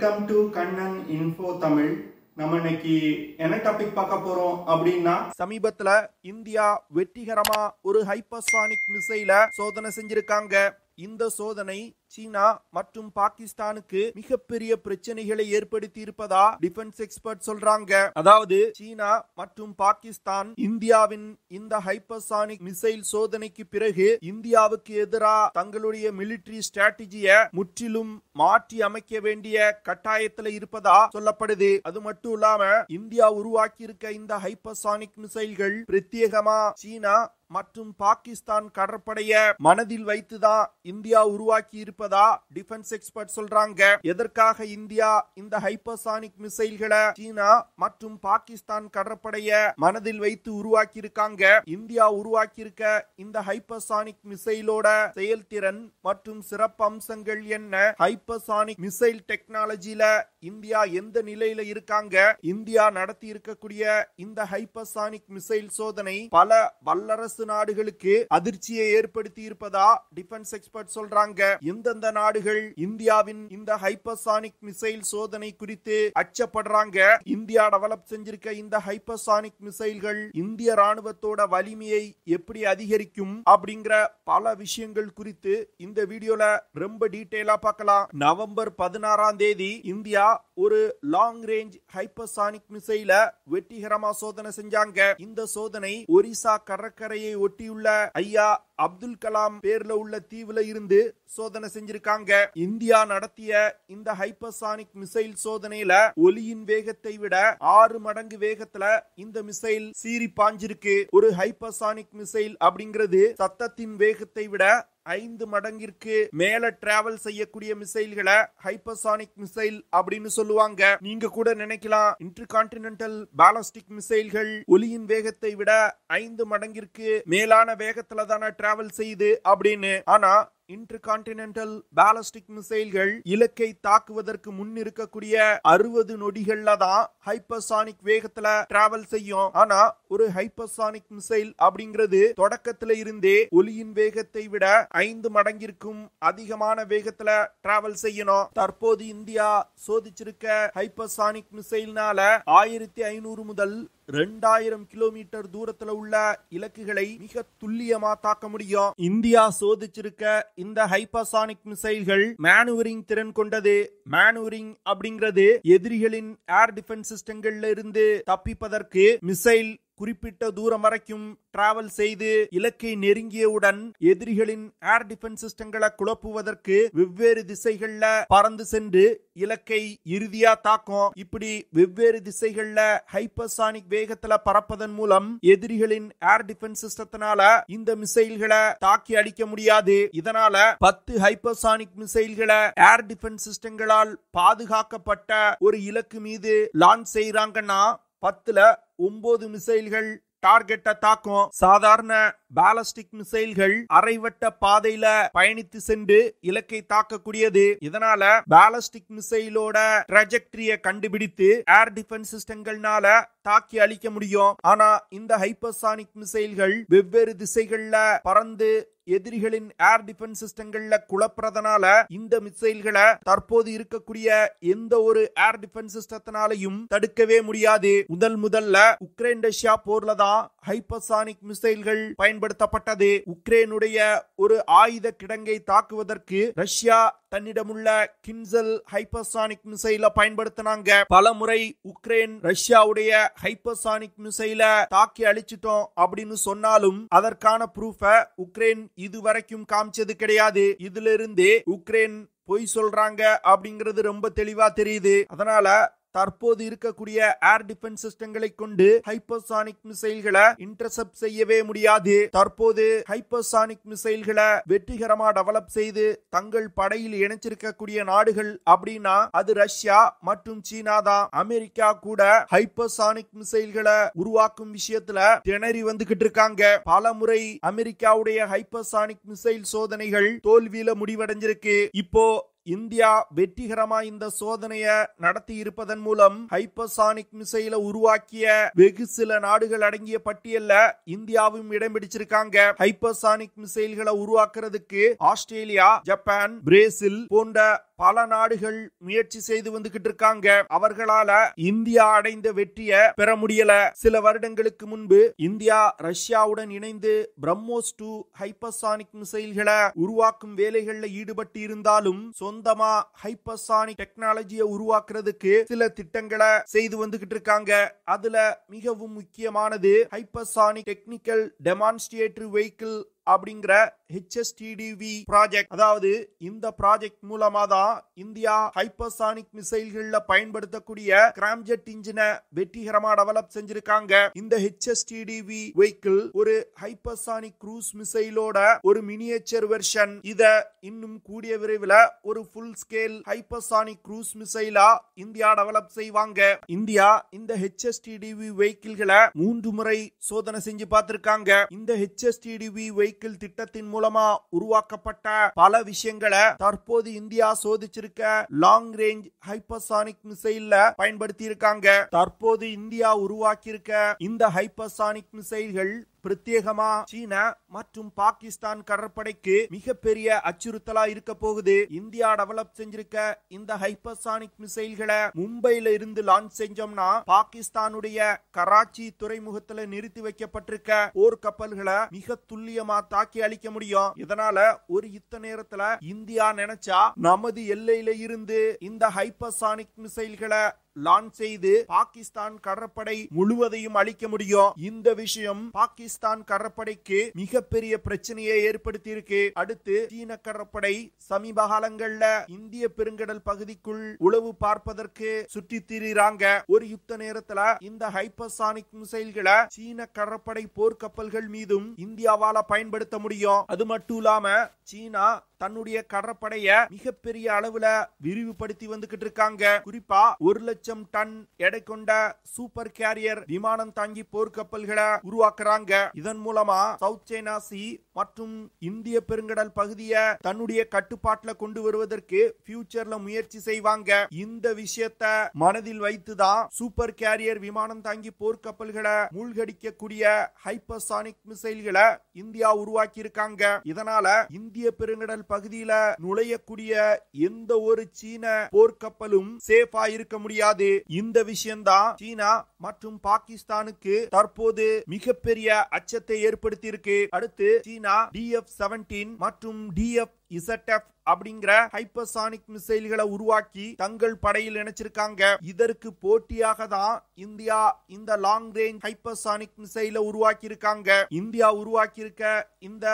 Welcome to Kannan info Tamil. நம்ம இன்னைக்கு என்ன டாபிக் பார்க்க போறோம் அப்படின்னா, சமீபத்துல இந்தியா வெற்றிகரமா ஒரு ஹைப்பர்சானிக் மிசைல சோதனை செஞ்சிருக்காங்க. இந்த சோதனை சீனா மற்றும் பாகிஸ்தானுக்கு மிகப்பெரிய பிரச்சனைகளை ஏற்படுத்தி இருப்பதா டிஃபென்ஸ் எக்ஸ்பர்ட் சொல்றாங்க. அதாவது சீனா மற்றும் பாகிஸ்தான் இந்தியாவின் இந்த ஹைப்பர்சானிக் மிசைல் சோதனைக்கு பிறகு இந்தியாவுக்கு எதிராக தங்களுடைய மிலிட்டரி ஸ்ட்ராட்டஜியை முற்றிலும் மாற்றி அமைக்க வேண்டிய கட்டாயத்தில் இருப்பதா சொல்லப்படுது. அது மட்டும் இல்லாம இந்தியா உருவாக்கி இருக்க இந்த ஹைப்பர்சானிக் மிசைல்கள் பிரத்யேகமா சீனா மற்றும் பாகிஸ்தான் கடற்படைய மனதில் வைத்துதான் இந்தியா உருவாக்கி இருப்பதா டிஃபென்ஸ் எக்ஸ்பர்ட் சொல்றாங்க. எதற்காக இந்தியா இந்த ஹைப்பர்சானிக் மிசைல்களை சீனா மற்றும் பாகிஸ்தான் கடற்படைய மனதில் வைத்து உருவாக்கி இருக்காங்க? இந்தியா உருவாக்கி இருக்க இந்த ஹைப்பர்சானிக் மிசைலோட செயல்திறன் மற்றும் சிறப்பு அம்சங்கள் என்ன? ஹைப்பர்சானிக் மிசைல் டெக்னாலஜில இந்தியா எந்த நிலையில இருக்காங்க? இந்தியா நடத்தி இருக்கக்கூடிய இந்த ஹைப்பர்சானிக் மிசைல் சோதனை பல வல்லரசு நாடுகளுக்கு அதிர்ச்சியை ஏற்படுத்தி இருப்பதா டிஃபென்ஸ் எக்ஸ்பர்ட் சொல்றாங்க. எந்தெந்த நாடுகள் இந்தியாவின் இந்த ஹைப்பர்சானிக் மிசைல் சோதனை குறித்து அச்சப்படுறாங்க? இந்தியா டெவலப் செஞ்சிருக்க இந்த ஹைப்பர்சானிக் மிசைல்கள் இந்திய ராணுவத்தோட வலிமையை எப்படி அதிகரிக்கும் அப்படிங்கிற பல விஷயங்கள் குறித்து இந்த வீடியோல ரொம்ப டீடைலா பார்க்கலாம். நவம்பர் 16 இந்தியா ஒரு லாங் ரேஞ்ச் ஹைப்பர்சானிக் மிசைல வெற்றிகரமா சோதனை செஞ்சாங்க. இந்த சோதனை ஒரிசா கடற்கரையை ஒட்டியுள்ள ஐயா அப்துல் கலாம் பேர்ல உள்ள தீவுல இருந்து சோதனை செஞ்சிருக்காங்க. இந்தியா நடத்திய இந்த ஹைப்பர்சானிக் மிசைல் சோதனையில ஒலியின் வேகத்தை விட 6 மடங்கு வேகத்துல இந்த மிசைல் சீறி பாஞ்சிருக்கு. ஒரு ஹைப்பர்சானிக் மிசைல் அப்படிங்கிறது சத்தத்தின் வேகத்தை விட 5 மடங்கிற்கு மேல டிராவல் செய்யக்கூடிய மிசைல்களை ஹைப்பர்சானிக் மிசைல் அப்படின்னு சொல்லுவாங்க. நீங்க கூட நினைக்கலாம், இன்டர்கான்டினென்டல் பாலிஸ்டிக் மிசைல்கள் ஒலியின் வேகத்தை விட 5 மடங்கிற்கு மேலான வேகத்துல தானே டிராவல் செய்யுது அப்படின்னு. ஆனா இன்டர்கான்டினென்டல் பாலிஸ்டிக் மிசைல்கள் இலக்கை தாக்குவதற்கு முன் இருக்கக்கூடிய 60 நொடிகள்ல தான் ஹைப்பர்சானிக் வேகத்துல டிராவல் செய்யும். ஆனா ஒரு ஹைப்பர்சானிக் மிசைல் அப்படிங்கிறது தொடக்கத்துல இருந்தே ஒலியின் வேகத்தை விட 5 மடங்கிற்கும் அதிகமான வேகத்துல டிராவல் செய்யணும். தற்போது இந்தியா சோதிச்சிருக்க ஹைப்பர்சானிக் மிசைல்னால 1500 முதல் 2000 கிலோமீட்டர் தூரத்துல உள்ள இலக்குகளை மிக துல்லியமா தாக்க முடியும். இந்தியா சோதிச்சிருக்க இந்த ஹைப்பர்சானிக் மிசைல்கள் மேனுவரிங் திறன் கொண்டது. மேனுவரிங் அப்படிங்கிறது எதிரிகளின் ஏர் டிஃபென்ஸ் சிஸ்டங்கள்ல இருந்து தப்பிப்பதற்கு மிசைல் குறிப்பிட்ட தூரம் வரைக்கும் டிராவல் செய்து இலக்கை நெருங்கியவுடன் எதிரிகளின் ஏர் டிஃபென்ஸ் சிஸ்டங்களை குழப்புவதற்கு வெவ்வேறு திசைகள்ல பறந்து சென்று இலக்கை இறுதியா தாக்கும். இப்படி வெவ்வேறு திசைகள்ல ஹைப்பர்சானிக் வேகத்துல பறப்பதன் மூலம் எதிரிகளின் ஏர் டிஃபென்ஸ் சிஸ்டத்தினால இந்த மிசைல்களை தாக்கி அடிக்க முடியாது. இதனால 10 ஹைப்பர்சானிக் மிசைல்களை ஏர் டிஃபென்ஸ் சிஸ்டங்களால் பாதுகாக்கப்பட்ட ஒரு இலக்கு மீது லான்ச் செய்யறாங்கன்னா 10ல 9 மிசைல்கள் டார்கெட்டை தாக்கும். சாதாரண பாலிஸ்டிக் மிசைல்கள் அரைவட்ட பாதையில பயணித்து சென்று இலக்கை தாக்கக்கூடியது. இதனால பாலிஸ்டிக் மிசைலோட ட்ராஜெக்டரியை கண்டுபிடித்து ஏர் டிஃபென்ஸ் சிஸ்டங்கள்னால தாக்கி அழிக்க முடியும். ஆனா இந்த ஹைப்பர்சானிக் மிசைல்கள் வெவ்வேறு திசைகள்ல பறந்து எதிரிகளின் ஏர் டிஃபென்ஸ் சிஸ்டங்கள்ல குழப்பறதுனால இந்த மிசைல்களை தற்போது இருக்கக்கூடிய எந்த ஒரு ஏர் டிஃபென்ஸ் சிஸ்டத்தினாலையும் தடுக்கவே முடியாது. முதல்ல உக்ரைன் ரஷ்யா போர்ல தான் ஹைப்பர்சானிக் மிசைல்கள் பயன்படுத்தப்பட்டது. உக்ரைனுடைய ஒரு ஆயுத கிடங்கை தாக்குவதற்கு ரஷ்யா தன்னிடமுள்ள கின்சல் ஹைப்பர்சானிக் மிசைல பயன்படுத்தினாங்க. பல முறை உக்ரைன் ரஷ்யாவுடைய ஹைப்பர்சானிக் மிசைல தாக்கி அழிச்சிட்டோம் அப்படின்னு சொன்னாலும் அதற்கான ப்ரூஃப உக்ரைன் இதுவரைக்கும் காமிச்சது கிடையாது. இதுல இருந்தே உக்ரைன் பொய் சொல்றாங்க அப்படிங்கிறது ரொம்ப தெளிவா தெரியுது. அதனால தற்போது இருக்கக்கூடிய ஏர் டிஃபென்ஸ் சிஸ்டங்களை கொண்டு ஹைப்பர்சானிக் மிசைல்களை இன்டர்செப்ட் செய்யவே முடியாது. தற்போது ஹைப்பர்சானிக் மிசைல்களை வெற்றிகரமா டெவலப் செய்து தங்கள் படையில் இணைச்சிருக்கக்கூடிய நாடுகள் அப்படின்னா அது ரஷ்யா மற்றும் சீனா தான். அமெரிக்கா கூட ஹைப்பர்சானிக் மிசைல்களை உருவாக்கும் விஷயத்துல திணறி வந்துகிட்டு இருக்காங்க. பல முறை அமெரிக்காவுடைய ஹைப்பர்சானிக் மிசைல் சோதனைகள் தோல்வியில முடிவடைஞ்சிருக்கு. இப்போ இந்தியா வெற்றிகரமா இந்த சோதனையை நடத்தி இருப்பதன் மூலம் ஹைப்பர்சானிக் மிசைலை உருவாக்கிய வெகு சில நாடுகள் அடங்கிய பட்டியல்ல இந்தியாவும் இடம் பிடிச்சிருக்காங்க. ஹைப்பர்சானிக் மிசைல்களை உருவாக்குறதுக்கு ஆஸ்திரேலியா, ஜப்பான், பிரேசில் போன்ற பல நாடுகள் முயற்சி செய்து வந்துகிட்டு இருக்காங்க. அவர்களால இந்தியா அடைந்த வெற்றியை பெற முடியல. சில வருடங்களுக்கு முன்பு இந்தியா ரஷ்யாவுடன் இணைந்து பிரம்மோஸ் 2 ஹைப்பர்சானிக் மிசைல்களை உருவாக்கும் வேலைகள்ல ஈடுபட்டு இருந்தாலும் சொந்தமா ஹைப்பர்சானிக் டெக்னாலஜியை உருவாக்குறதுக்கு சில திட்டங்களை செய்து வந்துகிட்டு இருக்காங்க. அதுல மிகவும் முக்கியமானது ஹைப்பர்சானிக் டெக்னிக்கல் டெமான்ஸ்ட்ரேட்டிவ் வெஹிக்கிள் அப்படிங்கிற HSTDV ப்ராஜெக்ட். அதாவது இந்த ப்ராஜெக்ட் மூலமா தான் இந்தியா ஹைப்பர்சானிக் மிசைல்கள்ல பயன்படுத்தக்கூடிய ஸ்கிராம்ஜெட் இன்ஜினை வெற்றிகரமா டெவலப் செஞ்சிருக்காங்க. இந்த HSTDV வெஹிக்கிள் ஒரு ஹைப்பர்சானிக் க்ரூஸ் மிசைலோட ஒரு மினியேச்சர் வெர்ஷன். இத இன்னும் கூடிய விரைவில் ஒரு ஃபுல் ஸ்கேல் ஹைப்பர்சானிக் க்ரூஸ் மிசைலா இந்தியா டெவலப் செய்வாங்க. இந்தியா இந்த HSTDV வெஹிக்கிள்களை 3 முறை சோதனை செஞ்சு பார்த்திருக்காங்க. இந்த HSTDV வெஹிக்கிள் திட்டத்தின் மூலமா உருவாக்கப்பட்ட பல விஷயங்களை தற்போது இந்தியா சோதிச்சிருக்க லாங் ரேஞ்ச் ஹைப்பர்சானிக் மிசைல்ல பயன்படுத்தி இருக்காங்க. தற்போது இந்தியா உருவாக்கி இருக்க இந்த ஹைப்பர்சானிக் மிசைல்கள் பிரத்யேகமா சீனா மற்றும் பாகிஸ்தான் கடற்படைக்கு மிகப்பெரிய அச்சுறுத்தலா இருக்க போகுது. இந்தியா டெவலப் செஞ்சிருக்க இந்த ஹைப்பர்சானிக் மிசைல்களை மும்பைல இருந்து லான்ச் செஞ்சோம்னா பாகிஸ்தானுடைய கராச்சி துறைமுகத்துல நிறுத்தி வைக்கப்பட்டிருக்க போர் கப்பல்களை மிக துல்லியமா தாக்கி அழிக்க முடியும். இதனால ஒரு யுத்த நேரத்துல இந்தியா நினைச்சா நமது எல்லையில இருந்து இந்த ஹைப்பர்சானிக் மிசைல்களை லான்ச் செய்து பாகிஸ்தான் கடற்படை முழுவதையும் அழிக்க முடியும். இந்த விஷயம் பாகிஸ்தான் கடற்படைக்கு மிகப்பெரிய பிரச்சனையை ஏற்படுத்தி இருக்கு. அடுத்து சீன கடற்படை சமீப காலங்கள்ல இந்திய பெருங்கடல் பகுதிக்குள் உளவு பார்ப்பதற்கு சுற்றி திரிறாங்க. ஒரு யுத்த நேரத்துல இந்த ஹைப்பர்சானிக் மிசைல்களை சீன கடற்படை போர்க்கப்பல்கள் மீதும் இந்தியாவால பயன்படுத்த முடியும். அது மட்டும் இல்லாம சீனா தன்னுடைய கடற்படைய மிகப்பெரிய அளவுல விரிவுபடுத்தி வந்துகிட்டு இருக்காங்க. குறிப்பா 1,00,000 டன் எடை கொண்ட சூப்பர் கேரியர் விமானம் தாங்கி போர்க்கப்பல்களை உருவாக்குறாங்க. இதன் மூலமா சவுத் சைனா சி மற்றும் இந்திய பெருங்கடல் பகுதியை தன்னுடைய கட்டுப்பாட்டுல கொண்டு வருவதற்கு ஃபியூச்சர்ல முயற்சி செய்வாங்க. இந்த விஷயத்தை மனதில் வைத்துதான் சூப்பர் கேரியர் விமானம் தாங்கி போர்க்கப்பல்களை மூழ்கடிக்கக்கூடிய ஹைப்பர்சானிக் மிசைல்களை இந்தியா உருவாக்கி இருக்காங்க. இதனால இந்திய பெருங்கடல் பகுதியில நுழையக்கூடிய எந்த ஒரு சீன போர்க்கப்பலும் சேஃபா இருக்க முடியாது. இந்த விஷயம்தான் சீனா மற்றும் பாகிஸ்தானுக்கு தற்போது மிகப்பெரிய அச்சத்தை ஏற்படுத்தி இருக்கு. அடுத்து சீனா DF-17 மற்றும் DF-ZF அப்படிங்கிற ஹைப்பர்சானிக் மிசைல்களை உருவாக்கி தங்கள் படையில் இணைச்சிருக்காங்க. இதற்கு போட்டியாக தான் இந்தியா இந்த லாங் ரேஞ்ச் ஹைப்பர்சானிக் மிசைலை உருவாக்கி இருக்காங்க. இந்தியா உருவாக்கி இருக்க இந்த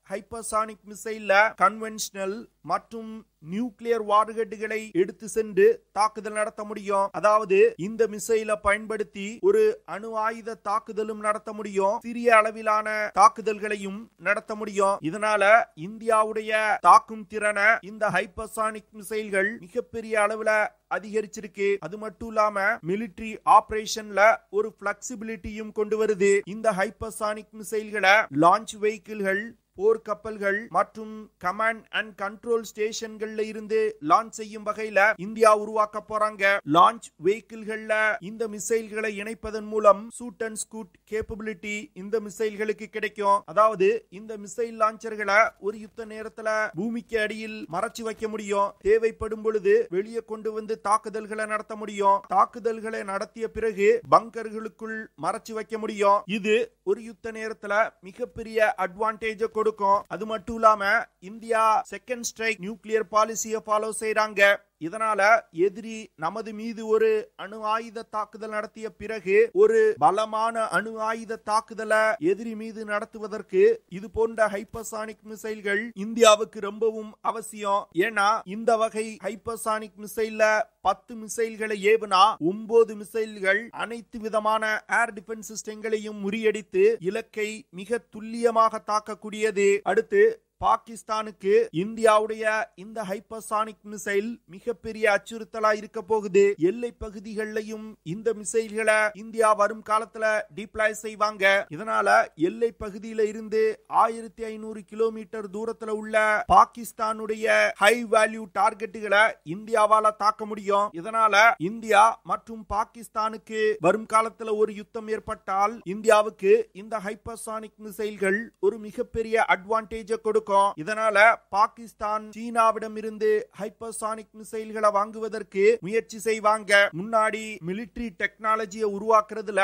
ஹைப்பர்சானிக் மிசைல்ல கன்வென்ஷனல் மற்றும் நியூக்ளியர் வார்ஹெட்களை எடுத்து சென்று தாக்குதல் நடத்த முடியும். அதாவது இந்த மிசைலை பயன்படுத்தி ஒரு அணு ஆயுத தாக்குதலும் நடத்த முடியும். சிறிய அளவிலான தாக்குதல்களையும் நடத்த முடியும். இதனால இந்தியாவுடைய தாக்கும் திறனை இந்த ஹைப்பர்சானிக் மிசைல்கள் மிகப்பெரிய அளவுல அதிகரிச்சிருக்கு. அது மட்டும் இல்லாம மிலிட்டரி ஆபரேஷன்ல ஒரு பிளெக்சிபிலிட்டியும் கொண்டு வருது. இந்த ஹைப்பர்சானிக் மிசைல்களை லான்ச் வெஹிக்கிள்கள் போர்க்கப்பல்கள் மற்றும் கமாண்ட் அண்ட் கண்ட்ரோல் ஸ்டேஷன்கள்ல இருந்து லான்ச் செய்யும் வகையில இந்தியா உருவாக்க போறாங்க. லான்ச் வெஹிக்கிள்கள்ல இந்த மிசைல்களை இணைப்பதன் மூலம் சூட் அண்ட் ஸ்கூட் கேப்பபிலிட்டி இந்த மிசைல்களுக்கு கிடைக்கும். அதாவது இந்த மிசைல் லான்ச்சர்களை ஒரு யுத்த நேரத்துல பூமிக்கு அடியில் மறைச்சு வைக்க முடியும். தேவைப்படும் பொழுது வெளியே கொண்டு வந்து தாக்குதல்களை நடத்த முடியும். தாக்குதல்களை நடத்திய பிறகு பங்கர்களுக்குள் மறைச்சு வைக்க முடியும். இது ஒரு யுத்த நேரத்துல மிகப்பெரிய அட்வான்டேஜ் கொடுக்கும். அது மட்டும் இல்லாம இந்தியா செகண்ட் ஸ்ட்ரைக் நியூக்ளியர் பாலிசியை ஃபாலோ செய்றாங்க. இதனால எதிரி நமது மீது ஒரு அணு ஆயுத தாக்குதல் நடத்திய பிறகு ஒரு பலமான அணு ஆயுத தாக்குதலை எதிரி மீது நடத்துவதற்கு இது போன்ற ஹைப்பர்சானிக் மிசைல்கள் இந்தியாவுக்கு ரொம்பவும் அவசியம். ஏன்னா இந்த வகை ஹைப்பர்சானிக் மிசைல்ல 10 மிசைல்களை ஏவுனா 9 மிசைல்கள் அனைத்து விதமான ஏர் டிஃபென்ஸ் சிஸ்டங்களையும் முறியடித்து இலக்கை மிக துல்லியமாக தாக்கக்கூடியது. அடுத்து பாகிஸ்தானுக்கு இந்தியாவுடைய இந்த ஹைப்பர்சானிக் மிசைல் மிகப்பெரிய அச்சுறுத்தலா இருக்க போகுது. எல்லை பகுதிகளிலும் இந்த மிசைல்களை இந்தியா வரும் காலத்துல டிப்ளாய் செய்வாங்க. இதனால எல்லை பகுதியில இருந்து 1500 கிலோமீட்டர் தூரத்துல உள்ள பாகிஸ்தானுடைய ஹை வேல்யூ டார்கெட்டுகளை இந்தியாவால தாக்க முடியும். இதனால இந்தியா மற்றும் பாகிஸ்தானுக்கு வரும் காலத்துல ஒரு யுத்தம் ஏற்பட்டால் இந்தியாவுக்கு இந்த ஹைப்பர்சானிக் மிசைல்கள் ஒரு மிகப்பெரிய அட்வான்டேஜ் கொடுக்கும். கொடுக்கும். இதனால பாகிஸ்தான் சீனாவிடம் இருந்து ஹைப்பர்சானிக் மிசைல்களை வாங்குவதற்கு முயற்சி செய்வாங்க. முன்னாடி மிலிட்டரி டெக்னாலஜியை உருவாக்குறதுல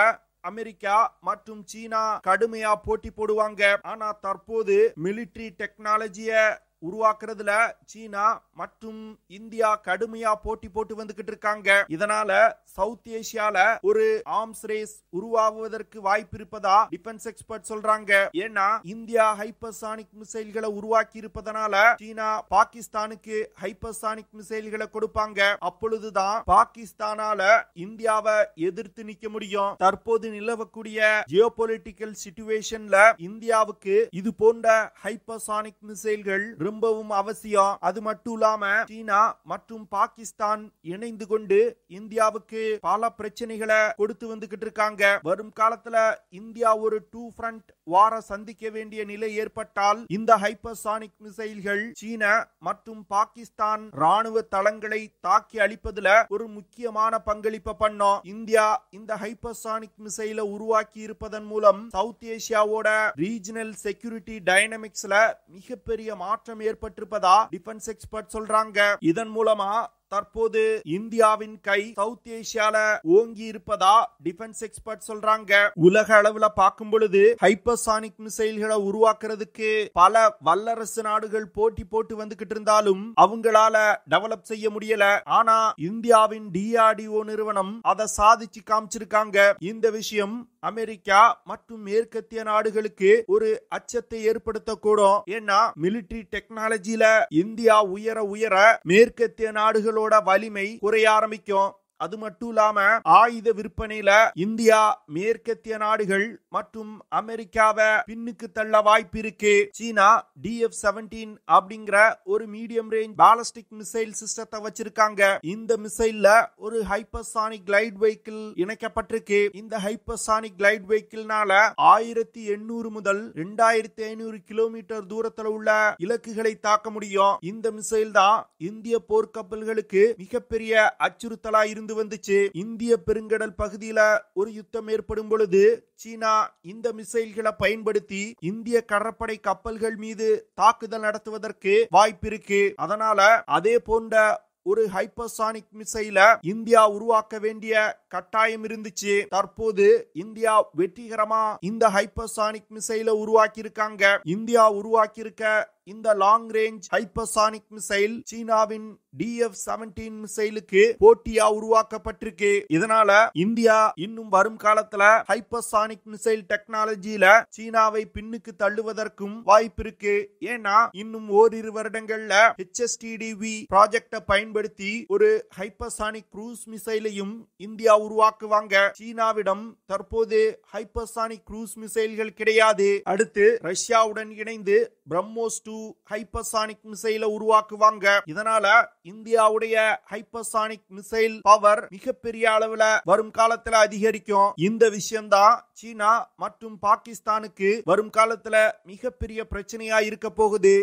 அமெரிக்கா மற்றும் சீனா கடுமையா போட்டி போடுவாங்க. ஆனா தற்போது மிலிட்டரி டெக்னாலஜிய உருவாக்குறதுல சீனா மற்றும் இந்தியா கடுமையா போட்டி போட்டு வந்துகிட்டு இருக்காங்க. இதனால சவுத் ஏசியால ஒரு ஆர்ம்ஸ் ரேஸ் உருவாகுவதற்கு வாய்ப்பு இருப்பதா டிஃபென்ஸ் எக்ஸ்பர்ட் சொல்றாங்க. ஏன்னா இந்தியா ஹைப்பர்சானிக் மிசைல்களை உருவாக்கி இருப்பதனால சீனா பாகிஸ்தானுக்கு ஹைப்பர்சானிக் மிசைல்களை கொடுப்பாங்க. அப்பொழுதுதான் பாகிஸ்தானால இந்தியாவை எதிர்த்து நிக்க முடியும். தற்போது நிலவக்கூடிய ஜியோபொலிட்டிக்கல் சிச்சுவேஷன்ல இந்தியாவுக்கு இது போன்ற ஹைப்பர்சானிக் மிசைல்கள் ரொம்பவும் அவசியம். அது மட்டும் இல்லாம சீனா மற்றும் பாகிஸ்தான் இணைந்து கொண்டு இந்தியாவுக்கு பல பிரச்சனைகளை கொடுத்து வந்துகிட்டு இருக்காங்க. வரும் காலத்துல இந்தியா ஒரு 2 ஃப்ரண்ட் வார சந்திக்க வேண்டிய நிலை ஏற்பட்டால் இந்த ஹைப்பர்சானிக் மிசைல்கள் சீன மற்றும் பாகிஸ்தான் ராணுவ தளங்களை தாக்கி அழிப்பதுல ஒரு முக்கியமான பங்களிப்பை பண்ணும். இந்தியா இந்த ஹைப்பர்சானிக் மிசைலை உருவாக்கி இருப்பதன் மூலம் சவுத் ஏசியாவோட ரீஜனல் செக்யூரிட்டி டைனமிக்ஸ்ல மிகப்பெரிய மாற்றம் ஏற்பட்டிருப்பதா டிஃபென்ஸ் எக்ஸ்பர்ட் சொல்றாங்க. இதன் மூலமா தற்போது இந்தியாவின் கை சவுத் ஏசியால ஓங்கி இருப்பதா டிஃபென்ஸ் எக்ஸ்பர்ட் சொல்றாங்க. உலக அளவுல பார்க்கும் பொழுது ஹைப்பர்சானிக் மிசைல்களை உருவாக்குறதுக்கு பல வல்லரசு நாடுகள் போட்டி போட்டு வந்துகிட்டு இருந்தாலும் அவங்களால டெவலப் செய்ய முடியல. ஆனா இந்தியாவின் DRDO நிறுவனம் அதை சாதிச்சு காமிச்சிருக்காங்க. இந்த விஷயம் அமெரிக்கா மற்றும் மேற்கத்திய நாடுகளுக்கு ஒரு அச்சத்தை ஏற்படுத்தக்கூடும். ஏன்னா மிலிட்டரி டெக்னாலஜில இந்தியா உயர உயர மேற்கத்திய நாடுகளோட வலிமை குறைய ஆரம்பிக்கும். அது மட்டும் இல்லாம ஆயுத விற்பனையில இந்தியா மேற்கத்திய நாடுகள் மற்றும் அமெரிக்காவை பின்னுக்கு தள்ள வாய்ப்பு இருக்கு. சீனா DF-17 அப்படிங்கிற ஒரு மீடியம் ரேஞ்ச் பாலிஸ்டிக் மிசைல் சிஸ்டத்தை வச்சிருக்காங்க. இந்த மிசைல்ல ஒரு ஹைப்பர்சானிக் கிளைட் வெஹிக்கிள் இணைக்கப்பட்டிருக்கு. இந்த ஹைப்பர்சானிக் கிளைட் வெஹிக்கிள்னால 1800 முதல் 2500 கிலோமீட்டர் தூரத்துல உள்ள இலக்குகளை தாக்க முடியும். இந்த மிசைல் தான் இந்திய போர்க்கப்பல்களுக்கு மிகப்பெரிய அச்சுறுத்தலா இருந்து வந்துச்சு. இந்திய பெருங்கடல் பகுதியில ஒரு யுத்தம் ஏற்படும் பொழுது சீனா இந்த மிசைல்களை பயன்படுத்தி இந்திய கடற்படை கப்பல்கள் மீது தாக்குதல் நடத்துவதற்கு வாய்ப்பு இருக்கு. அதனால அதே போன்ற ஒரு ஹைப்பர்சானிக் மிசைல இந்தியா உருவாக்க வேண்டிய கட்டாயம் இருந்துச்சு. தற்போது இந்தியா வெற்றிகரமா இந்த ஹைப்பர்சானிக் மிசைலை உருவாக்கி இருக்காங்க. இந்தியா உருவாக்கி இருக்க இந்த லாங் ரேஞ்ச் ஹைப்பர்சானிக் மிசைல் சீனாவின் DF-17 மிசைலுக்கு போட்டியா உருவாக்கப்பட்டிருக்கு. இதனால இந்தியா இன்னும் வரும் காலத்துல ஹைப்பர்சானிக் மிசைல் டெக்னாலஜியில சீனாவை பின்னுக்கு தள்ளுவதற்கும் வாய்ப்பு இருக்கு. ஏன்னா இன்னும் ஓரிரு வருடங்கள்ல HSTDV ப்ராஜெக்ட பயன்படுத்தி ஒரு ஹைப்பர்சானிக் க்ரூஸ் மிசைலையும் இந்தியா உருவாக்குவாங்க. சீனாவிடம் தற்போது ஹைப்பர்சானிக் க்ரூஸ் மிசைல்கள் கிடையாது. அடுத்து ரஷ்யாவுடன் இணைந்து பிரம்மோஸ் 2 ஹைப்பர்சானிக் மிசைலை உருவாக்குவாங்க. இதனால இந்தியாவுடைய ஹைப்பர்சானிக் மிசைல் பவர் மிகப்பெரிய அளவுல வரும் காலத்துல அதிகரிக்கும். இந்த விஷயம்தான் சீனா மற்றும் பாகிஸ்தானுக்கு வரும் காலத்துல மிகப்பெரிய பிரச்சனையா இருக்க போகுது.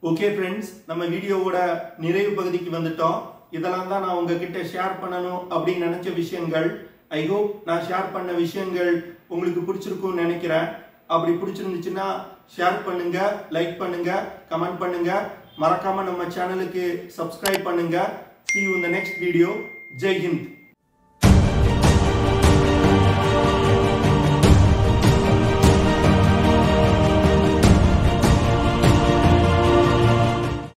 ஓகே ஃப்ரெண்ட்ஸ், நம்ம வீடியோவோட நிறைவு பகுதிக்கு வந்துட்டோம். இதெல்லாம் தான் நான் உங்ககிட்ட ஷேர் பண்ணணும் அப்படின்னு நினைச்ச விஷயங்கள். ஐ ஹோப் நான் ஷேர் பண்ண விஷயங்கள் உங்களுக்கு பிடிச்சிருக்கும்னு நினைக்கிறேன். அப்படி பிடிச்சிருந்துச்சுன்னா ஷேர் பண்ணுங்க, லைக் பண்ணுங்க, கமெண்ட் பண்ணுங்க. மறக்காம நம்ம சேனலுக்கு சப்ஸ்கிரைப் பண்ணுங்க. See you in the next video. Jai Hind.